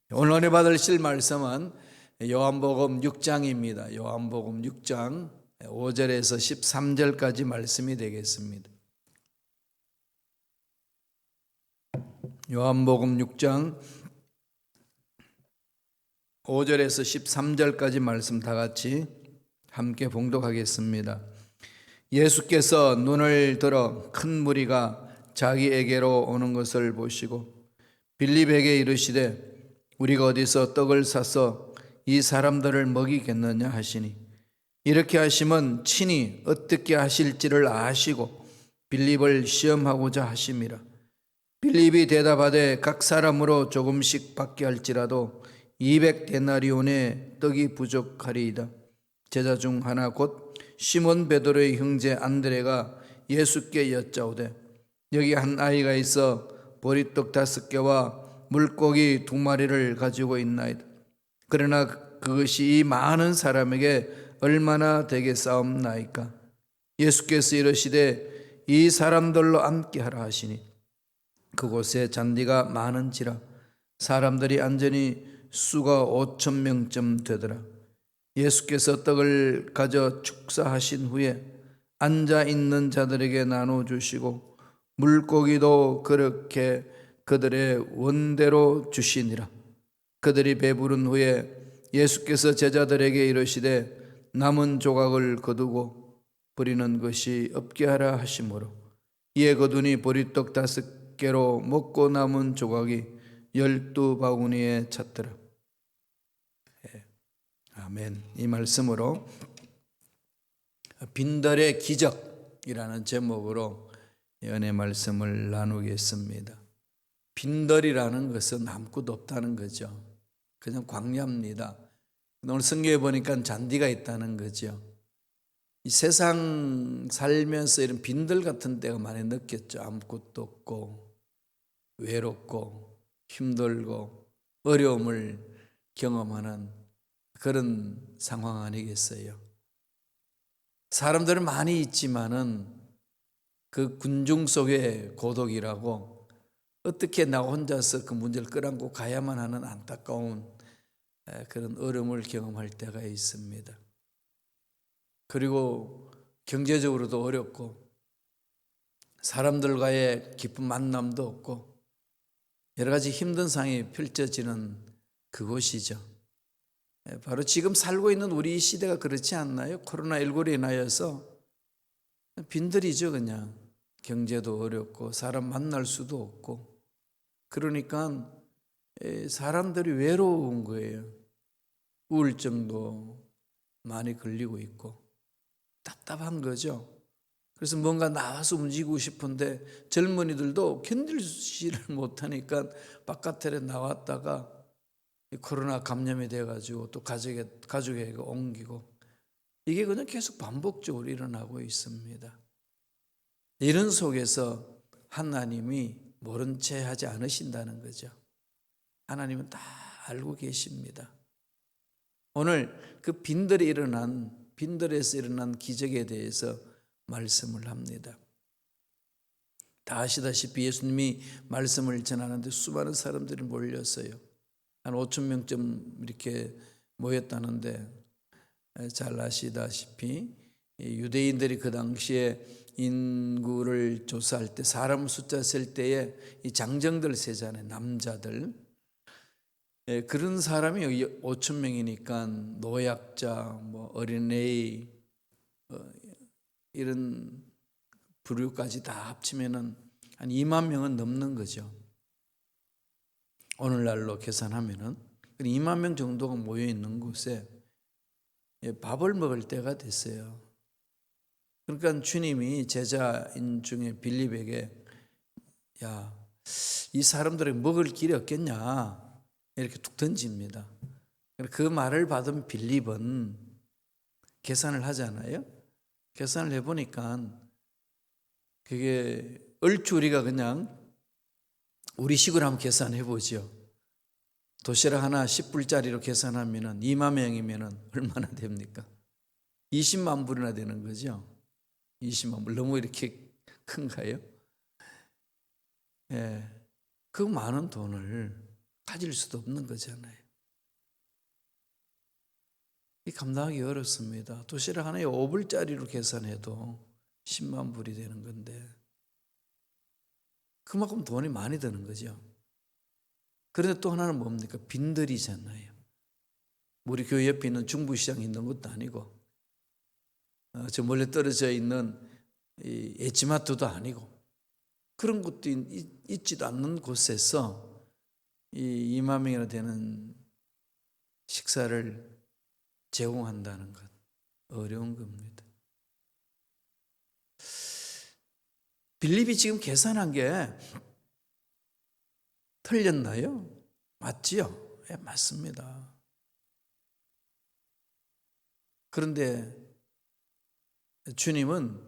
오늘 은혜 받으실 말씀은 요한복음 6장입니다. 요한복음 6장 5절에서 13절까지 말씀이 되겠습니다. 요한복음 6장 5절에서 13절까지 말씀 다 같이 함께 봉독하겠습니다. 예수께서 눈을 들어 큰 무리가 자기에게로 오는 것을 보시고 빌립에게 이르시되 우리가 어디서 떡을 사서 이 사람들을 먹이겠느냐 하시니, 이렇게 하심은 친히 어떻게 하실지를 아시고 빌립을 시험하고자 하심이라. 빌립이 대답하되 각 사람으로 조금씩 받게 할지라도 200데나리온의 떡이 부족하리이다. 제자 중 하나 곧 시몬 베드로의 형제 안드레가 예수께 여짜오되 여기 한 아이가 있어 보리떡 5개와 물고기 2마리를 가지고 있나이다. 그러나 그것이 이 많은 사람에게 얼마나 되겠사옵나이까? 예수께서 이르시되 이 사람들로 앉게 하라 하시니, 그곳에 잔디가 많은지라 사람들이 앉으니 수가 5,000명쯤 되더라. 예수께서 떡을 가져 축사하신 후에 앉아 있는 자들에게 나눠 주시고 물고기도 그렇게 그들의 원대로 주시니라. 그들이 배부른 후에 예수께서 제자들에게 이르시되 남은 조각을 거두고 버리는 것이 없게 하라 하시므로 이에 거두니 보리떡 5개로 먹고 남은 조각이 12바구니에 찼더라. 아멘. 이 말씀으로 빈들의 기적이라는 제목으로 은혜 말씀을 나누겠습니다. 빈들이라는 것은 아무것도 없다는 거죠. 그냥 광야입니다. 오늘 성경에 보니까 잔디가 있다는 거죠. 이 세상 살면서 이런 빈들 같은 때가 많이 느꼈죠. 아무것도 없고 외롭고 힘들고 어려움을 경험하는 그런 상황 아니겠어요? 사람들은 많이 있지만은 그 군중 속의 고독이라고, 어떻게 나 혼자서 그 문제를 끌어안고 가야만 하는 안타까운 그런 어려움을 경험할 때가 있습니다. 그리고 경제적으로도 어렵고 사람들과의 깊은 만남도 없고 여러 가지 힘든 상황이 펼쳐지는 그곳이죠. 바로 지금 살고 있는 우리 시대가 그렇지 않나요? 코로나19로 인하여서 빈들이죠. 그냥 경제도 어렵고 사람 만날 수도 없고, 그러니까 사람들이 외로운 거예요. 우울증도 많이 걸리고 있고 답답한 거죠. 그래서 뭔가 나와서 움직이고 싶은데 젊은이들도 견디지를 못하니까 바깥에 나왔다가 코로나 감염이 돼가지고 또 가족에게 옮기고, 이게 그냥 계속 반복적으로 일어나고 있습니다. 이런 속에서 하나님이 모른 채 하지 않으신다는 거죠. 하나님은 다 알고 계십니다. 오늘 그 빈들에서 일어난 기적에 대해서 말씀을 합니다. 다 아시다시피 예수님이 말씀을 전하는데 수많은 사람들이 몰렸어요. 한 5,000명쯤 이렇게 모였다는데, 잘 아시다시피 유대인들이 그 당시에 인구를 조사할 때 사람 숫자 셀 때에 이 장정들 세잖아요. 남자들. 그런 사람이 5,000명이니까 노약자, 어린애 이런 부류까지 다 합치면은 한 2만 명은 넘는 거죠. 오늘날로 계산하면은 2만 명 정도가 모여 있는 곳에 밥을 먹을 때가 됐어요. 그러니까 주님이 제자인 중에 빌립에게 야, 이 사람들에게 먹을 길이 없겠냐 이렇게 툭 던집니다. 그 말을 받은 빌립은 계산을 하잖아요. 계산을 해보니까 그게 얼추 우리가 그냥 우리식으로 한번 계산해 보죠. 도시락 하나 10불짜리로 계산하면 2만 명이면 얼마나 됩니까? 20만 불이나 되는 거죠. 20만 불 너무 이렇게 큰가요? 그 많은 돈을 가질 수도 없는 거잖아요. 이 감당하기 어렵습니다. 도시락 하나에 5불짜리로 계산해도 10만 불이 되는 건데 그만큼 돈이 많이 드는 거죠. 그런데 또 하나는 뭡니까? 빈들이잖아요. 우리 교회 옆에 있는 중부시장이 있는 것도 아니고 저 멀리 떨어져 있는 이 H마트도 아니고 그런 것도 있지도 않는 곳에서 이 2만 명이나 되는 식사를 제공한다는 것 어려운 겁니다. 빌립이 지금 계산한 게 틀렸나요? 맞지요? 네, 맞습니다. 그런데 주님은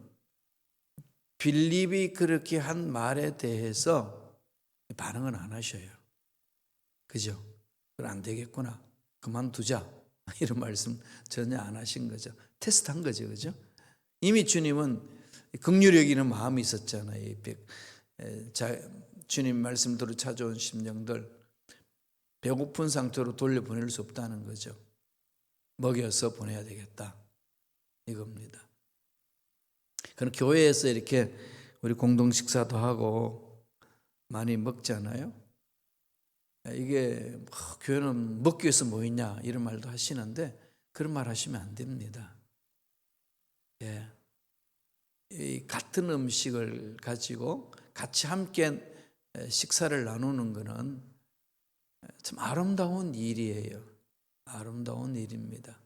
빌립이 그렇게 한 말에 대해서 반응은 안 하셔요. 그죠? 그건 안 되겠구나. 그만두자. 이런 말씀 전혀 안 하신 거죠. 테스트한 거죠. 그죠? 이미 주님은 긍휼히 여기는 마음이 있었잖아요. 주님 말씀대로 찾아온 심령들 배고픈 상태로 돌려보낼 수 없다는 거죠. 먹여서 보내야 되겠다. 이겁니다. 그럼 교회에서 이렇게 우리 공동 식사도 하고 많이 먹잖아요. 이게 교회는 먹기 위해서 모이냐 이런 말도 하시는데 그런 말 하시면 안 됩니다. 예. 이 같은 음식을 가지고 같이 함께 식사를 나누는 것은 참 아름다운 일이에요. 아름다운 일입니다.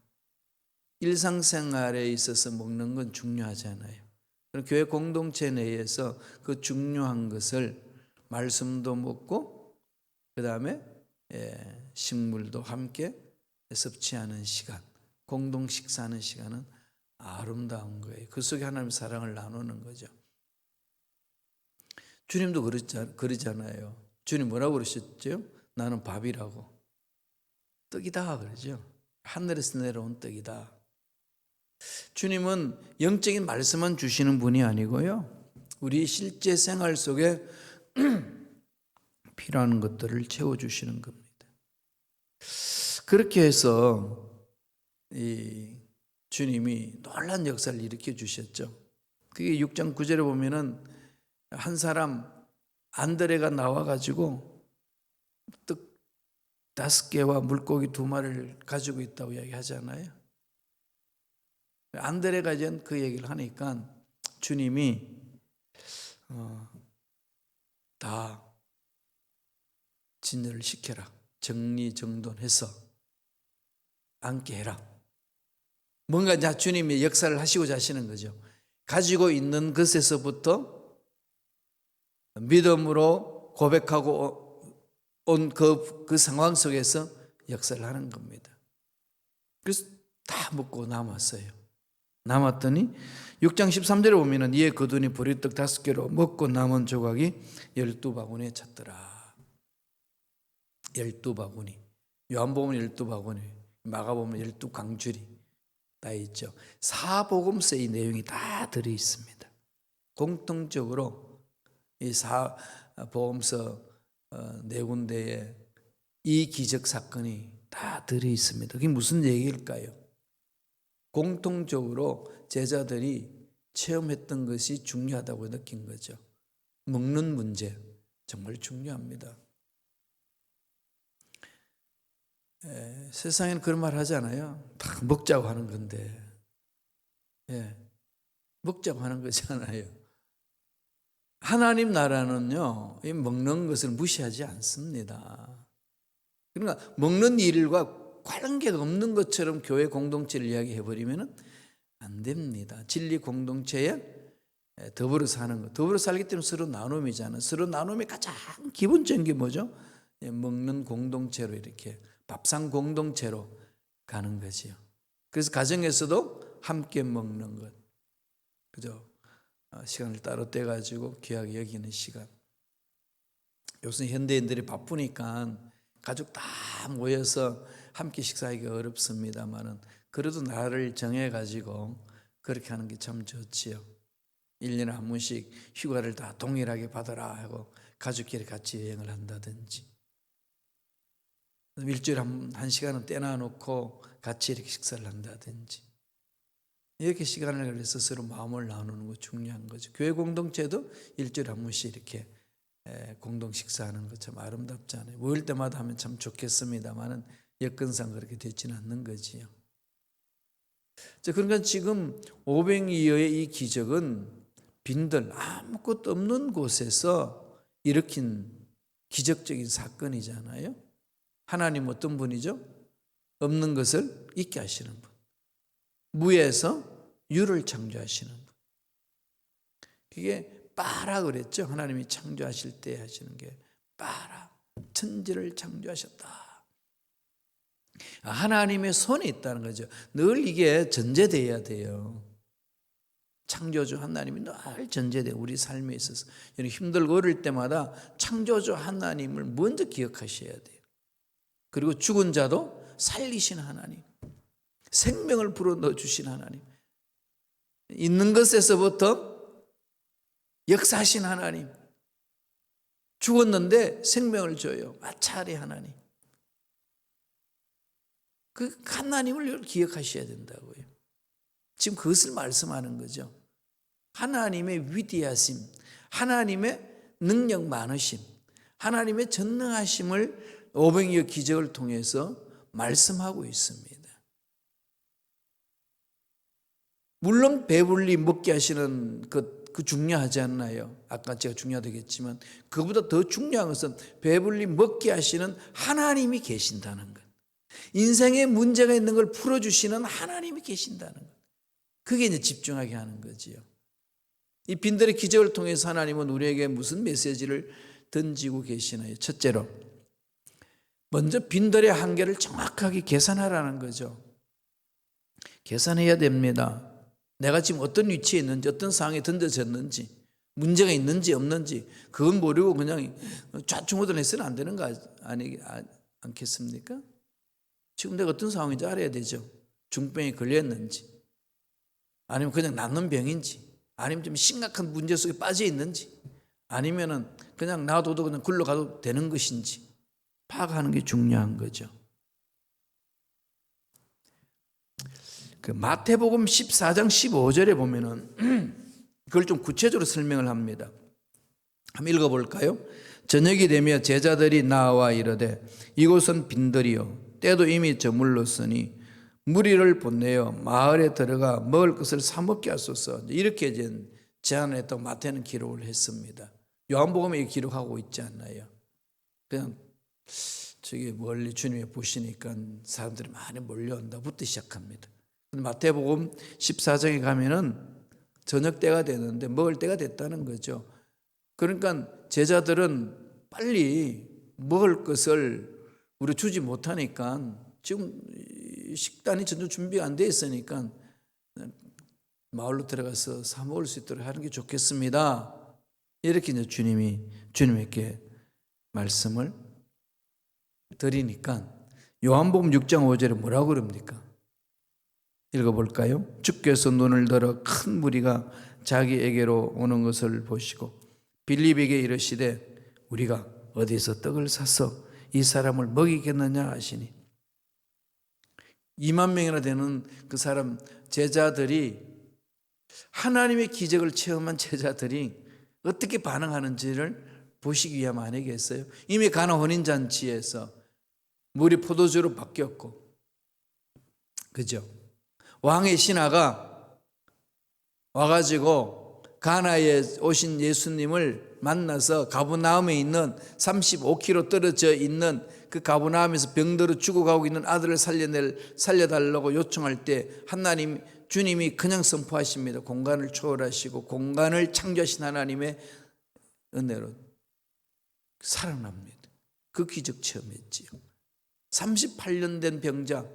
일상생활에 있어서 먹는 건 중요하잖아요. 교회 공동체 내에서 그 중요한 것을 말씀도 먹고 그 다음에 식물도 함께 섭취하는 시간, 공동 식사하는 시간은 아름다운 거예요. 그 속에 하나님의 사랑을 나누는 거죠. 주님도 그러잖아요. 주님 뭐라고 그러셨죠? 나는 밥이라고. 떡이다 그러죠. 하늘에서 내려온 떡이다. 주님은 영적인 말씀만 주시는 분이 아니고요. 우리 실제 생활 속에 필요한 것들을 채워주시는 겁니다. 그렇게 해서 이 주님이 놀라운 역사를 일으켜 주셨죠. 그게 6장 9절에 보면은 한 사람 안드레가 나와가지고 떡 5개와 물고기 2마리를 가지고 있다고 이야기하잖아요. 안드레가 이제 그 얘기를 하니까 주님이 다 진열을 시켜라. 정리정돈해서 앉게 해라. 뭔가 이제 주님이 역사를 하시고자 하시는 거죠. 가지고 있는 것에서부터 믿음으로 고백하고 온 그 상황 속에서 역사를 하는 겁니다. 그래서 다 먹고 남았어요. 남았더니 6장 13절에 보면은 이에 거두니 보리떡 5개로 먹고 남은 조각이 12바구니에 찼더라. 12바구니. 요한복음은 12바구니, 마가복음은 12강줄이 다 있죠. 사복음서의 이 내용이 다 들어 있습니다. 공통적으로 이 사복음서 네 군데에 이 기적 사건이 다 들어 있습니다. 그게 무슨 얘기일까요? 공통적으로 제자들이 체험했던 것이 중요하다고 느낀 거죠. 먹는 문제 정말 중요합니다. 세상에는 그런 말 하잖아요. 다 먹자고 하는 건데, 먹자고 하는 거잖아요. 하나님 나라는요, 이 먹는 것을 무시하지 않습니다. 그러니까 먹는 일과 관계가 없는 것처럼 교회 공동체를 이야기해버리면 안 됩니다. 진리 공동체에 더불어 사는 것. 더불어 살기 때문에 서로 나눔이잖아요. 서로 나눔의 가장 기본적인 게 뭐죠? 먹는 공동체로 이렇게 밥상 공동체로 가는 거지요. 그래서 가정에서도 함께 먹는 것. 그죠? 시간을 따로 떼가지고 귀하게 여기는 시간. 요새 현대인들이 바쁘니까 가족 다 모여서 함께 식사하기가 어렵습니다만은 그래도 날을 정해가지고 그렇게 하는 게 참 좋지요. 1년에 한 번씩 휴가를 다 동일하게 받아라 하고 가족끼리 같이 여행을 한다든지. 일주일에 한 시간은 떼놔 놓고 같이 이렇게 식사를 한다든지, 이렇게 시간을 가려서 서로 마음을 나누는 거 중요한 거죠. 교회 공동체도 일주일에 한 번씩 이렇게 공동 식사하는 거 참 아름답잖아요. 모일 때마다 하면 참 좋겠습니다만은 여건상 그렇게 되지는 않는 거지요. 자, 그러니까 지금 500여의 이 기적은 빈들 아무것도 없는 곳에서 일으킨 기적적인 사건이잖아요. 하나님 어떤 분이죠? 없는 것을 있게 하시는 분. 무에서 유를 창조하시는 분. 그게 빠라 그랬죠. 하나님이 창조하실 때 하시는 게 빠라. 천지를 창조하셨다. 하나님의 손에 있다는 거죠. 늘 이게 전제되어야 돼요. 창조주 하나님이 늘 전제돼요. 우리 삶에 있어서 힘들고 어릴 때마다 창조주 하나님을 먼저 기억하셔야 돼요. 그리고 죽은 자도 살리신 하나님, 생명을 불어넣어주신 하나님, 있는 것에서부터 역사하신 하나님, 죽었는데 생명을 줘요. 마찰이 하나님. 그 하나님을 기억하셔야 된다고요. 지금 그것을 말씀하는 거죠. 하나님의 위대하심, 하나님의 능력 많으심, 하나님의 전능하심을 500여 기적을 통해서 말씀하고 있습니다. 물론 배불리 먹게 하시는 그 중요하지 않나요? 아까 제가 중요하다겠지만 그보다 더 중요한 것은 배불리 먹게 하시는 하나님이 계신다는 것. 인생에 문제가 있는 걸 풀어주시는 하나님이 계신다는 것. 그게 이제 집중하게 하는 거지요. 이 빈들의 기적을 통해서 하나님은 우리에게 무슨 메시지를 던지고 계시나요? 첫째로, 먼저 빈들의 한계를 정확하게 계산하라는 거죠. 계산해야 됩니다. 내가 지금 어떤 위치에 있는지, 어떤 상황에 던져졌는지, 문제가 있는지 없는지 그건 모르고 그냥 좌충우돌해서는 안 되는 거 않겠습니까? 지금 내가 어떤 상황인지 알아야 되죠. 중병에 걸렸는지, 아니면 그냥 낫는 병인지, 아니면 좀 심각한 문제 속에 빠져 있는지, 아니면은 그냥 놔둬도 그냥 굴러가도 되는 것인지 파악하는 게 중요한 거죠. 그 마태복음 14장 15절에 보면은 그걸 좀 구체적으로 설명을 합니다. 한번 읽어볼까요? 저녁이 되며 제자들이 나와 이르되 이곳은 빈들이요 때도 이미 저물렀으니 무리를 보내어 마을에 들어가 먹을 것을 사 먹게 하소서. 이렇게 제안을 했다고 마태는 기록을 했습니다. 요한복음에 기록하고 있지 않나요? 그냥 저기 멀리 주님이 보시니까 사람들이 많이 몰려온다부터 시작합니다. 마태복음 14장에 가면은 저녁 때가 되는데 먹을 때가 됐다는 거죠. 그러니까 제자들은 빨리 먹을 것을 우리 주지 못하니까 지금 식단이 전혀 준비가 안 돼 있으니까 마을로 들어가서 사 먹을 수 있도록 하는 게 좋겠습니다. 이렇게 이제 주님에게 말씀을 드리니까 요한복음 6장 5절에 뭐라고 그럽니까? 읽어볼까요? 주께서 눈을 들어 큰 무리가 자기에게로 오는 것을 보시고 빌립에게 이르시되 우리가 어디서 떡을 사서 이 사람을 먹이겠느냐 하시니 2만 명이나 되는 그 사람 제자들이 하나님의 기적을 체험한 제자들이 어떻게 반응하는지를 보시기 위함 아니겠어요? 이미 가나 혼인잔치에서 물이 포도주로 바뀌었고, 그죠? 왕의 신하가 와가지고 가나에 오신 예수님을 만나서 가버나움에 있는 35km 떨어져 있는 그 가버나움에서 병들어 죽어가고 있는 아들을 살려달라고 요청할 때 하나님 주님이 그냥 선포하십니다. 공간을 초월하시고 공간을 창조하신 하나님의 은혜로 살아납니다. 그 기적 체험했지요. 38년 된 병자,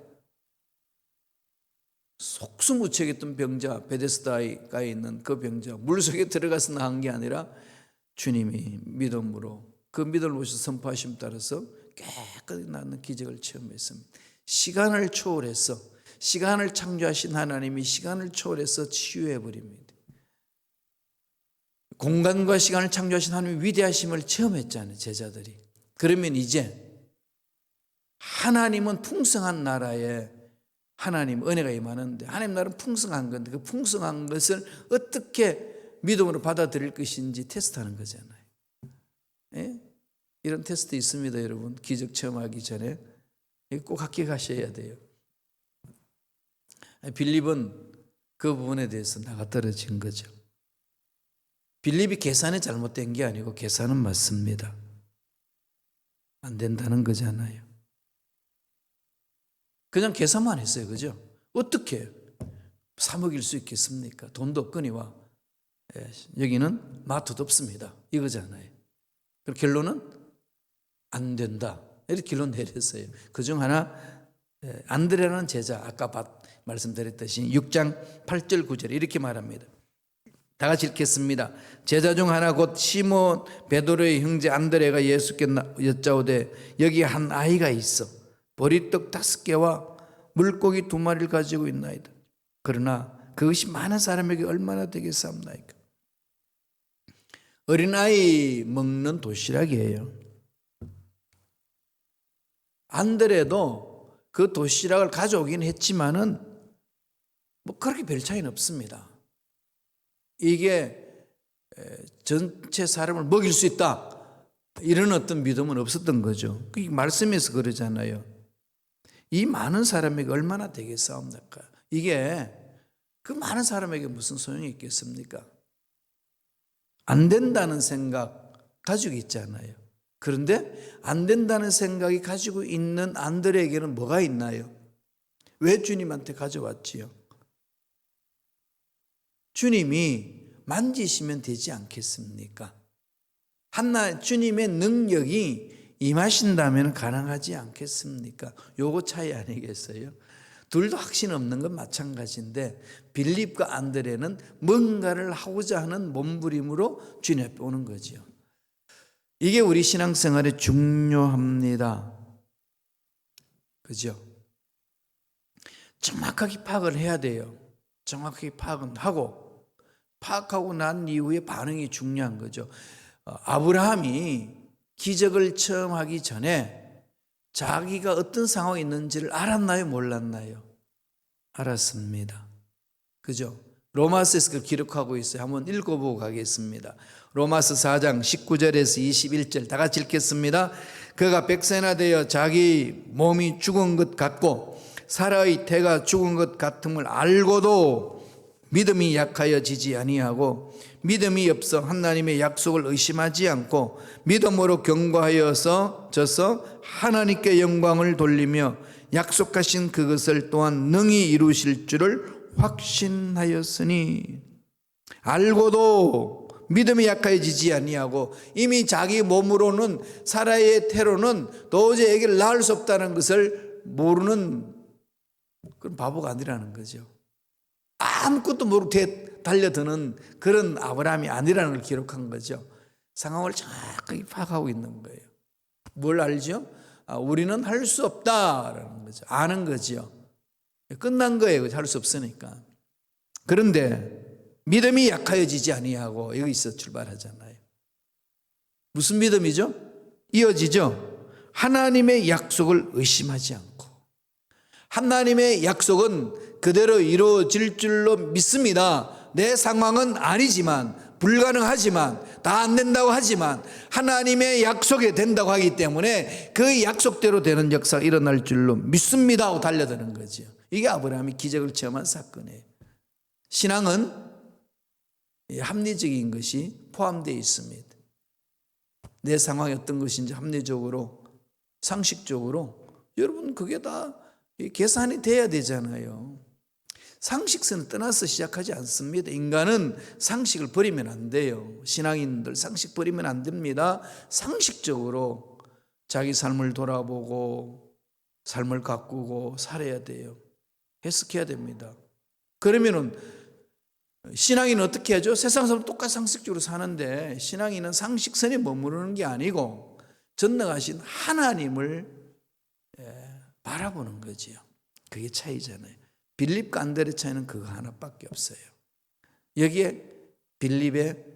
속수무책했던 병자, 베데스다에 있는 그 병자, 물속에 들어가서 나은 게 아니라 주님이 믿음으로 그 믿음을 보셔서 선포하심 따라서 깨끗이 낫는 기적을 체험했습니다. 시간을 초월해서, 시간을 창조하신 하나님이 시간을 초월해서 치유해버립니다. 공간과 시간을 창조하신 하나님의 위대하심을 체험했잖아요, 제자들이. 그러면 이제 하나님은 풍성한 나라에 하나님 은혜가 임하는데 하나님 나라는 풍성한 건데 그 풍성한 것을 어떻게 믿음으로 받아들일 것인지 테스트하는 거잖아요. 예? 이런 테스트 있습니다, 여러분. 기적 체험하기 전에 꼭 학교 가셔야 돼요. 빌립은 그 부분에 대해서 나가 떨어진 거죠. 빌립이 계산이 잘못된 게 아니고 계산은 맞습니다. 안 된다는 거잖아요. 그냥 계산만 했어요. 그죠? 어떻게 사 먹일 수 있겠습니까? 돈도 없거니와 여기는 마트도 없습니다. 이거잖아요. 그럼 결론은 안 된다. 이렇게 결론 내렸어요. 그중 하나 안드레라는 제자, 아까 말씀드렸듯이 6장 8절 9절 이렇게 말합니다. 다 같이 읽겠습니다. 제자 중 하나 곧 시몬 베드로의 형제 안드레가 예수께 여짜오되 여기 한 아이가 있어 보리떡 5개와 물고기 2마리를 가지고 있나이다. 그러나 그것이 많은 사람에게 얼마나 되겠사옵나이까. 어린아이 먹는 도시락이에요. 안드레도 그 도시락을 가져오긴 했지만은 뭐 그렇게 별 차이는 없습니다. 이게 전체 사람을 먹일 수 있다 이런 어떤 믿음은 없었던 거죠. 그 말씀에서 그러잖아요. 이 많은 사람에게 얼마나 되겠사옵니까? 이게 그 많은 사람에게 무슨 소용이 있겠습니까? 안 된다는 생각 가지고 있잖아요. 그런데 안 된다는 생각이 가지고 있는 안드레에게는 뭐가 있나요? 왜 주님한테 가져왔지요? 주님이 만지시면 되지 않겠습니까? 주님의 능력이 임하신다면 가능하지 않겠습니까? 요거 차이 아니겠어요? 둘도 확신 없는 건 마찬가지인데 빌립과 안드레는 뭔가를 하고자 하는 몸부림으로 주님 앞에 오는 거죠. 이게 우리 신앙생활에 중요합니다. 그죠? 정확하게 파악을 해야 돼요. 정확하게 파악은 하고 파악하고 난 이후에 반응이 중요한 거죠. 아브라함이 기적을 체험하기 전에 자기가 어떤 상황에 있는지를 알았나요? 몰랐나요? 알았습니다. 그죠? 로마서에서 그걸 기록하고 있어요. 한번 읽어보고 가겠습니다. 로마서 4장 19절에서 21절 다 같이 읽겠습니다. 그가 백세나 되어 자기 몸이 죽은 것 같고 사라의 태가 죽은 것 같음을 알고도 믿음이 약하여지지 아니하고 믿음이 없어 하나님의 약속을 의심하지 않고 믿음으로 견고하여서 하나님께 영광을 돌리며 약속하신 그것을 또한 능히 이루실 줄을 확신하였으니 알고도 믿음이 약해지지 아니하고 이미 자기 몸으로는 사라의 태로는 도저히 아기를 낳을 수 없다는 것을 모르는 그런 바보가 아니라는 거죠. 아무것도 모르고 달려드는 그런 아브라함이 아니라는 걸 기록한 거죠. 상황을 정확하게 파악하고 있는 거예요. 뭘 알죠? 우리는 할 수 없다라는 거죠. 아는 거죠. 끝난 거예요. 할 수 없으니까. 그런데 믿음이 약하여지지 아니하고 여기서 출발하잖아요. 무슨 믿음이죠? 이어지죠. 하나님의 약속을 의심하지 않고 하나님의 약속은 그대로 이루어질 줄로 믿습니다. 내 상황은 아니지만 불가능하지만 다 안 된다고 하지만 하나님의 약속이 된다고 하기 때문에 그 약속대로 되는 역사가 일어날 줄로 믿습니다 하고 달려드는 거죠. 이게 아브라함이 기적을 체험한 사건이에요. 신앙은 합리적인 것이 포함되어 있습니다. 내 상황이 어떤 것인지 합리적으로 상식적으로 여러분 그게 다 계산이 돼야 되잖아요. 상식선을 떠나서 시작하지 않습니다. 인간은 상식을 버리면 안 돼요. 신앙인들 상식 버리면 안 됩니다. 상식적으로 자기 삶을 돌아보고 삶을 가꾸고 살아야 돼요. 해석해야 됩니다. 그러면은 신앙인은 어떻게 하죠? 세상 사람 똑같이 상식적으로 사는데 신앙인은 상식선에 머무르는 게 아니고 전능하신 하나님을 바라보는 거지요. 그게 차이잖아요. 빌립과 안드레 차이는 그거 하나밖에 없어요. 여기에 빌립의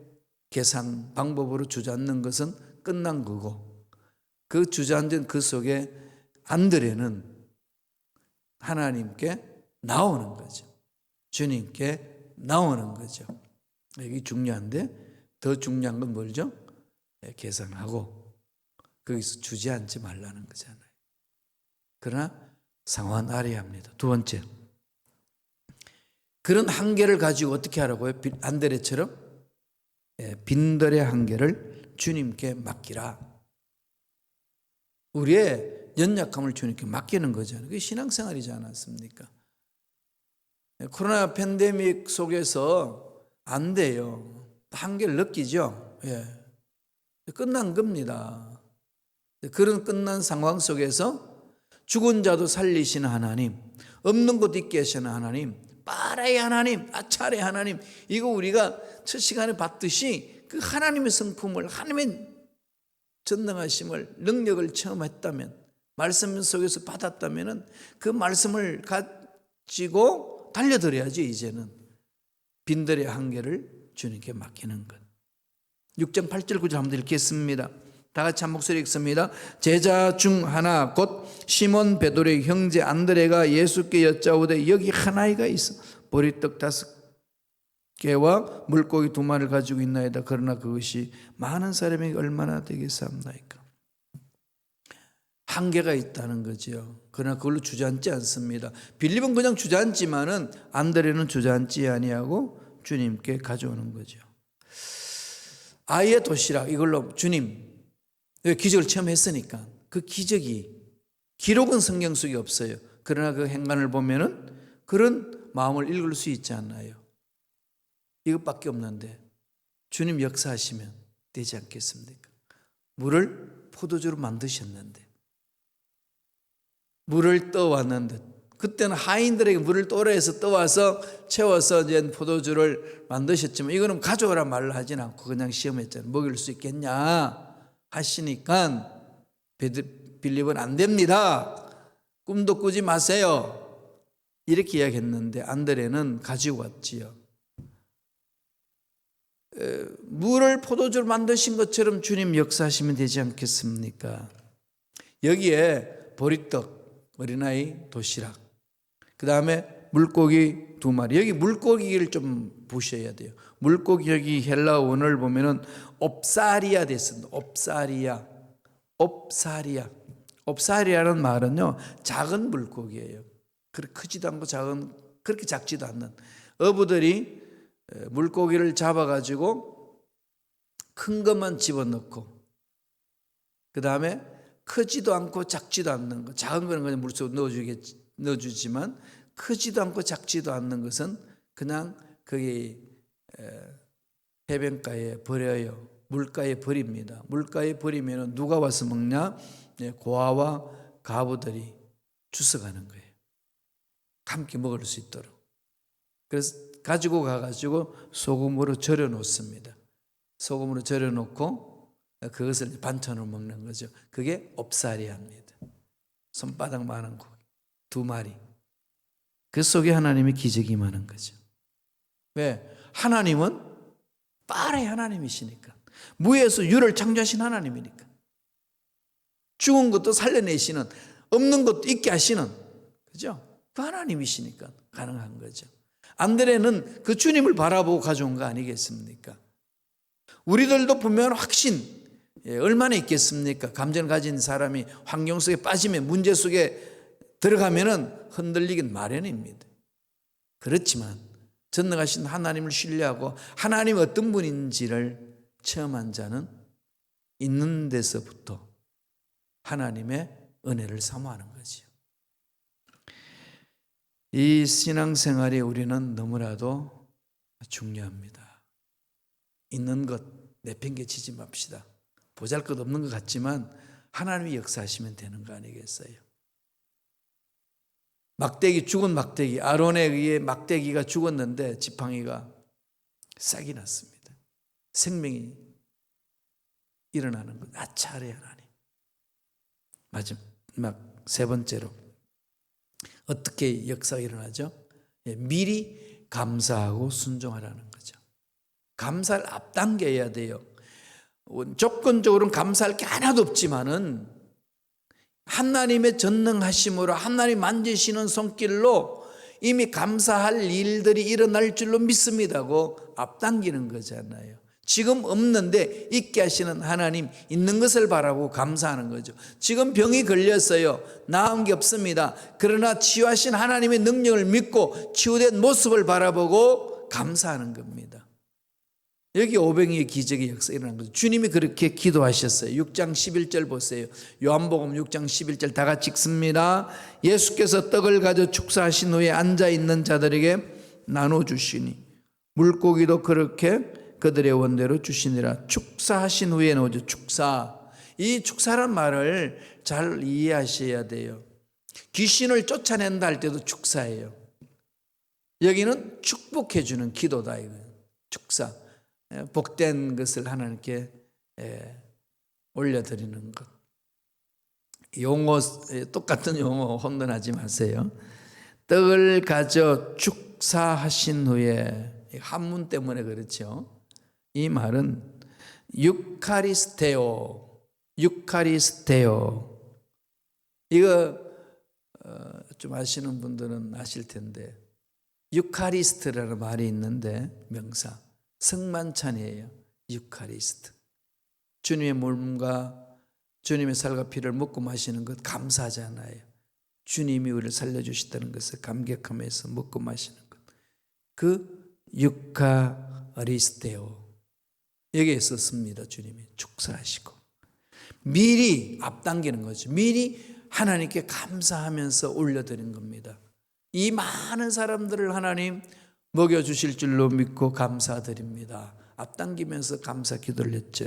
계산 방법으로 주저앉는 것은 끝난 거고 그 주저앉은 그 속에 안드레는 하나님께 나오는 거죠. 주님께 나오는 거죠. 이게 중요한데 더 중요한 건 뭘죠? 계산하고 거기서 주저앉지 말라는 거잖아요. 그러나 상황은 알아야 합니다. 두 번째, 그런 한계를 가지고 어떻게 하라고요? 안드레처럼 빈들의 한계를 주님께 맡기라. 우리의 연약함을 주님께 맡기는 거잖아요. 그게 신앙생활이지 않았습니까? 코로나 팬데믹 속에서 안 돼요. 한계를 느끼죠. 끝난 겁니다. 그런 끝난 상황 속에서 죽은 자도 살리시는 하나님, 없는 것 있게 하시는 하나님, 빠라의 하나님, 아차의 하나님, 이거 우리가 첫 시간에 봤듯이 그 하나님의 성품을, 하나님의 전능하심을, 능력을 체험했다면, 말씀 속에서 받았다면 그 말씀을 가지고 달려들어야지. 이제는 빈들의 한계를 주님께 맡기는 것. 6장 8절 9절 한번 읽겠습니다. 다 같이 한 목소리 읽습니다. 제자 중 하나 곧 시몬 베드로의 형제 안드레가 예수께 여짜오되 여기 한 아이가 있어 보리떡 5개와 물고기 2마리를 가지고 있나이다. 그러나 그것이 많은 사람에게 얼마나 되겠사옵나이까. 한계가 있다는 거죠. 그러나 그걸로 주저앉지 않습니다. 빌립은 그냥 주저앉지만은 안드레는 주저앉지 아니하고 주님께 가져오는 거죠. 아이의 도시락 이걸로 주님 기적을 체험했으니까 그 기적이 기록은 성경 속에 없어요. 그러나 그 행간을 보면은 그런 마음을 읽을 수 있지 않나요? 이것밖에 없는데 주님 역사하시면 되지 않겠습니까? 물을 포도주로 만드셨는데, 물을 떠왔는데, 그때는 하인들에게 물을 떠라해서 떠와서 채워서 이제 포도주를 만드셨지만 이거는 가져오라 말을 하진 않고 그냥 시험했잖아요. 먹일 수 있겠냐 하시니까 빌립은 안 됩니다. 꿈도 꾸지 마세요. 이렇게 이야기했는데 안드레는 가지고 왔지요. 물을 포도주로 만드신 것처럼 주님 역사하시면 되지 않겠습니까? 여기에 보리떡, 어린아이 도시락, 그 다음에 물고기 2마리. 여기 물고기를 좀 보셔야 돼요. 물고기 여기 헬라 원어를 보면은 옵사리아 됐습니다. 옵사리아는 말은요 작은 물고기예요. 그렇게 크지도 않고 그렇게 작지도 않는 어부들이 물고기를 잡아가지고 큰 것만 집어넣고 그 다음에 크지도 않고 작지도 않는 것, 작은 거는 그냥 물속에 넣어주지만 크지도 않고 작지도 않는 것은 그냥 거기 해변가에 버려요. 물가에 버립니다. 물가에 버리면 누가 와서 먹냐? 고아와 가부들이 주워가는 거예요. 함께 먹을 수 있도록. 그래서 가지고 가가지고 소금으로 절여 놓습니다. 소금으로 절여 놓고 그것을 반찬으로 먹는 거죠. 그게 옵사리아입니다. 손바닥만한 고기 2마리. 그 속에 하나님의 기적이 임하는 거죠. 왜? 하나님은 빠르의 하나님이시니까. 무에서 유를 창조하신 하나님이니까. 죽은 것도 살려내시는, 없는 것도 있게 하시는, 그죠? 그 하나님이시니까 가능한 거죠. 안드레는 그 주님을 바라보고 가져온 거 아니겠습니까? 우리들도 보면 확신, 얼마나 있겠습니까? 감정을 가진 사람이 환경 속에 빠지면, 문제 속에 들어가면은 흔들리긴 마련입니다. 그렇지만 전능하신 하나님을 신뢰하고 하나님이 어떤 분인지를 체험한 자는 있는 데서부터 하나님의 은혜를 사모하는 거지요. 이 신앙생활이 우리는 너무나도 중요합니다. 있는 것 내팽개치지 맙시다. 보잘것없는 것 같지만 하나님이 역사하시면 되는 거 아니겠어요? 막대기, 죽은 막대기, 아론에 의해 막대기가 죽었는데 지팡이가 싹이 났습니다. 생명이 일어나는 것. 아차례 하나님. 마지막 세 번째로 어떻게 역사가 일어나죠? 미리 감사하고 순종하라는 거죠. 감사를 앞당겨야 돼요. 조건적으로는 감사할 게 하나도 없지만은 하나님의 전능하심으로 하나님 만지시는 손길로 이미 감사할 일들이 일어날 줄로 믿습니다고 앞당기는 거잖아요. 지금 없는데 있게 하시는 하나님, 있는 것을 바라고 감사하는 거죠. 지금 병이 걸렸어요. 나은 게 없습니다. 그러나 치유하신 하나님의 능력을 믿고 치유된 모습을 바라보고 감사하는 겁니다. 여기 오병이의 기적의 역사가 일어난 거죠. 주님이 그렇게 기도하셨어요. 6장 11절 보세요. 요한복음 6장 11절 다 같이 읽습니다. 예수께서 떡을 가져 축사하신 후에 앉아있는 자들에게 나눠주시니 물고기도 그렇게 그들의 원대로 주시니라. 축사하신 후에 나오죠. 축사. 이 축사란 말을 잘 이해하셔야 돼요. 귀신을 쫓아낸다 할 때도 축사예요. 여기는 축복해 주는 기도다 이거예요. 축사. 복된 것을 하나님께 올려드리는 것. 용어, 똑같은 용어 혼돈하지 마세요. 떡을 가져 축사하신 후에, 한문 때문에 그렇죠. 이 말은 유카리스테오, 유카리스테오. 이거 좀 아시는 분들은 아실 텐데, 유카리스트라는 말이 있는데 명사, 성만찬이에요. 유카리스트. 주님의 몸과 주님의 살과 피를 먹고 마시는 것 감사하잖아요. 주님이 우리를 살려주셨다는 것을 감격하면서 먹고 마시는 것. 그 유카리스테오. 여기에 썼습니다. 주님이 축사하시고 미리 앞당기는 거죠. 미리 하나님께 감사하면서 올려드린 겁니다. 이 많은 사람들을 하나님 먹여주실 줄로 믿고 감사드립니다. 앞당기면서 감사 기도를 했죠.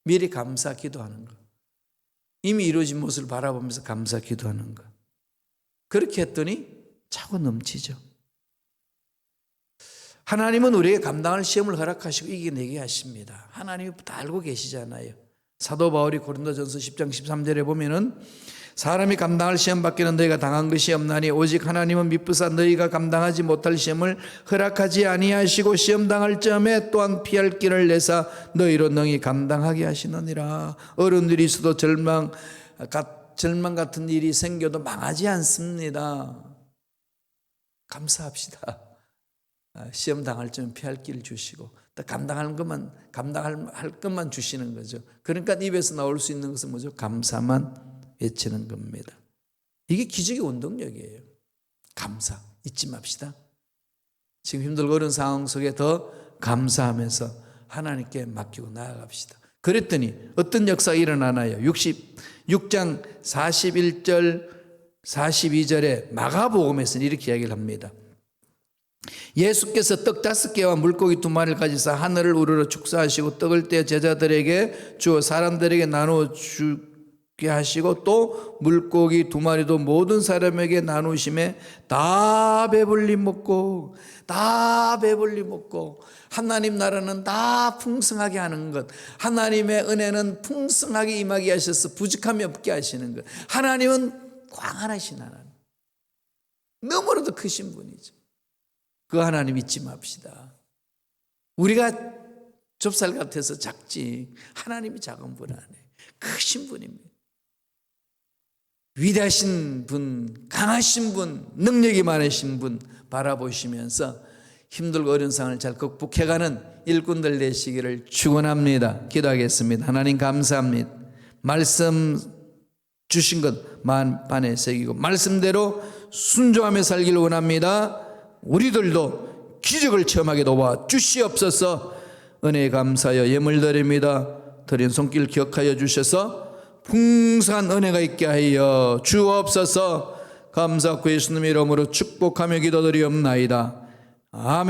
미리 감사 기도하는 것. 이미 이루어진 모습을 바라보면서 감사 기도하는 것. 그렇게 했더니 차고 넘치죠. 하나님은 우리에게 감당할 시험을 허락하시고 이겨내게 하십니다. 하나님이 다 알고 계시잖아요. 사도 바울이 고린도전서 10장 13절에 보면은 사람이 감당할 시험 밖에는 너희가 당한 것이 없나니 오직 하나님은 미쁘사 너희가 감당하지 못할 시험을 허락하지 아니하시고 시험 당할 점에 또한 피할 길을 내사 너희로 능히 감당하게 하시느니라. 어려운 일이 있어도 절망 같은 일이 생겨도 망하지 않습니다. 감사합시다. 시험 당할 점에 피할 길을 주시고 또 감당할 것만 주시는 거죠. 그러니까 입에서 나올 수 있는 것은 뭐죠? 감사만 외치는 겁니다. 이게 기적의 원동력이에요. 감사 잊지 맙시다. 지금 힘들고 어려운 상황 속에 더 감사하면서 하나님께 맡기고 나아갑시다. 그랬더니 어떤 역사가 일어나나요? 66장 41절 42절에 마가복음에서는 이렇게 이야기를 합니다. 예수께서 떡 5개와 물고기 2마리를 가지사 하늘을 우러러 축사하시고 떡을 떼어 제자들에게 주어 사람들에게 나누어 주게 하시고 또 물고기 2마리도 모든 사람에게 나누심에 다 배불리 먹고 하나님 나라는 다 풍성하게 하는 것, 하나님의 은혜는 풍성하게 임하게 하셔서 부족함이 없게 하시는 것. 하나님은 광활하신 하나님, 너무나도 크신 분이죠. 그 하나님 잊지 맙시다. 우리가 좁쌀 같아서 작지 하나님이 작은 분 아니에요. 크신 분입니다. 위대하신 분, 강하신 분, 능력이 많으신 분 바라보시면서 힘들고 어려운 상황을 잘 극복해가는 일꾼들 되시기를 축원합니다. 기도하겠습니다. 하나님 감사합니다. 말씀 주신 것 만반에 새기고 말씀대로 순종하며 살기를 원합니다. 우리들도 기적을 체험하게 도와 주시옵소서. 은혜에 감사하여 예물 드립니다. 드린 손길 기억하여 주셔서 풍성한 은혜가 있게 하여 주옵소서. 감사하고 예수님의 이름으로 축복하며 기도드리옵나이다. 아멘.